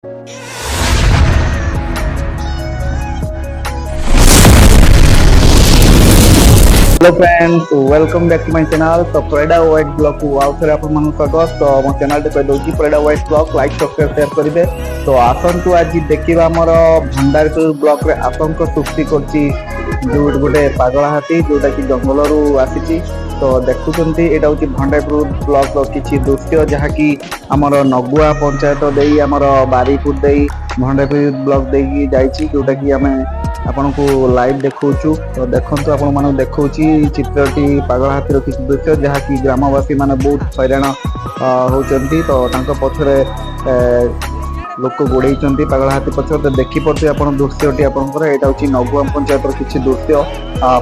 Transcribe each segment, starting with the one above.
Hello friends, welcome back to my channel. तो Prada वाइट blog को आउ थे आप स्वागत। तो मो चैनल टे कहि प्रेडा वाइट ब्लॉग लाइक सब्सक्राइब शेयर करेंगे। तो आसतु आज देखा आमर भंडारपुर ब्लॉक रे आतंक सृष्टि करछि जो गोटे पागला हाथी जोटा कि जंगल रु आसी। तो देखुं यहाँ हूँ भंडारपुर ब्लॉक किसी दृश्य जहाँकि आमर नगुआ पंचायत दे आमर बारीपुर दे भंडारपुर ब्लॉक देकी जाइए जोटा कि आम आपन को लाइव देखु। तो देखु आपण मानक देखा चित्रटी पागल हाथी किसी दृश्य जहाँकि ग्रामवासी मैंने बहुत हैरान होती। तो पछरे लोक गोड़े पागल हाथी पछरे। तो देखिपे आप दृश्यटी आपंकर यहाँ हूँ नगुआ पंचायत किसी दृश्य।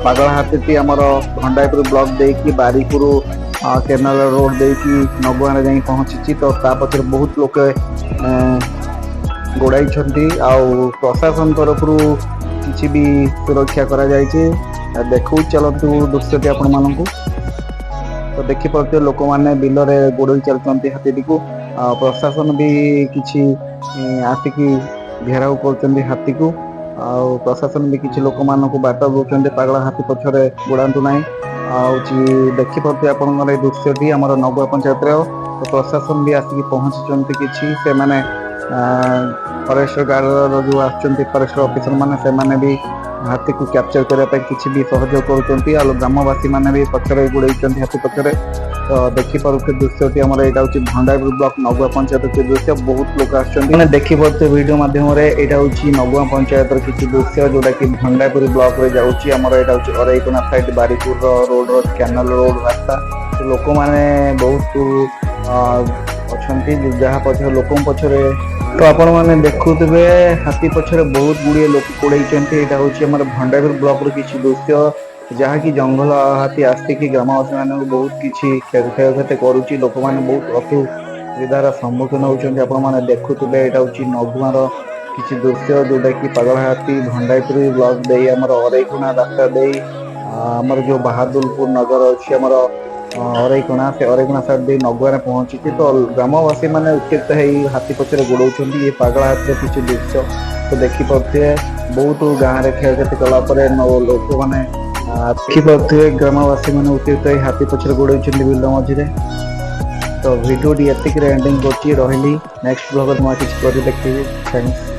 पागल हाथी आमर भंडारपुर ब्लॉक देकी बारीपुर केनाल रोड देकी नगुआ जा पहुंची। तो पछरे बहुत लोक गोड़ाई प्रशासन तरफ किसी भी सुरक्षा करा देखु चलतु दृश्यटी आपण मानक। तो देखिपे लोक मैंने बिल में गोड़ई चलती हाथी को। प्रशासन भी किसी आसिकी घेराव कर हाथी को। प्रशासन भी किसी लोक मान बाट दौरान पागला हाथी पछरे गोड़ातु ना। देखिपे आप दृश्यटी आम नगुआ पंचायत। तो प्रशासन भी आसिक पहुंची किसी से माने फरेस्ट गार्ड जो आरेस्ट ऑफिसर मैंने भी हाथी को कैप्चर करने किसी भी सहयोग कर। ग्रामवासी मैंने भी पचर गोड़े हाथी पचर। तो देखिपे दृश्यटी आम यहाँ हूँ भंडारपुर ब्लॉक नगुआ पंचायत के दृश्य। बहुत लोग आसने देखिपे वीडियो माध्यम यहाँ हूँ नगुआ पंचायत किसी दृश्य जोटा कि भंडारपुर ब्लॉक में जाऊँगी। आम यहाँ हूँ Araikona side Baripur road canal road रास्ता। तो लोक मैंने बहुत अच्छा जहाँ पचर लोक पचरे। तो आपण मैंने देखुवे हाथी पछरे बहुत गुड़िए लोक गोड़े। यहाँ हूँ आम भंडारपुर ब्लॉक किसी दृश्य जहाँकि जंगल हाथी आसिक ग्रामवासी मान बहुत किसी क्षयक्षति करुच्ची। लोक मैंने बहुत असुविधार सम्मुखीन होती। आपण मैंने देखुवे यहाँ हूँ नगुआर किसी दृश्य जोटा कि पागल हाथी भंडारपुर ब्लॉक दे आमर अरईकोना रास्ता दे आमर जो बहादुरपुर नगर अच्छी आमर अरईकोना से अरईकोना साइड दे नगुआ पहुंची। तो ग्रामवासी मैंने उत्तेजित हो हाथी पचर गोड़ाउं ये पागल हाथी किसी दृश्य। तो देखिपे बहुत गाँव में क्षयक्षति कलापर लोक मैंने देखिपे ग्रामवासी मैंने उत्तेजित हाथी पचर गोड़ाउं बिल मझे। तो भिडियोटी एतिक एंडिंग कर नेक्स्ट ब्लॉग में किसी देखिए। थैंक्स।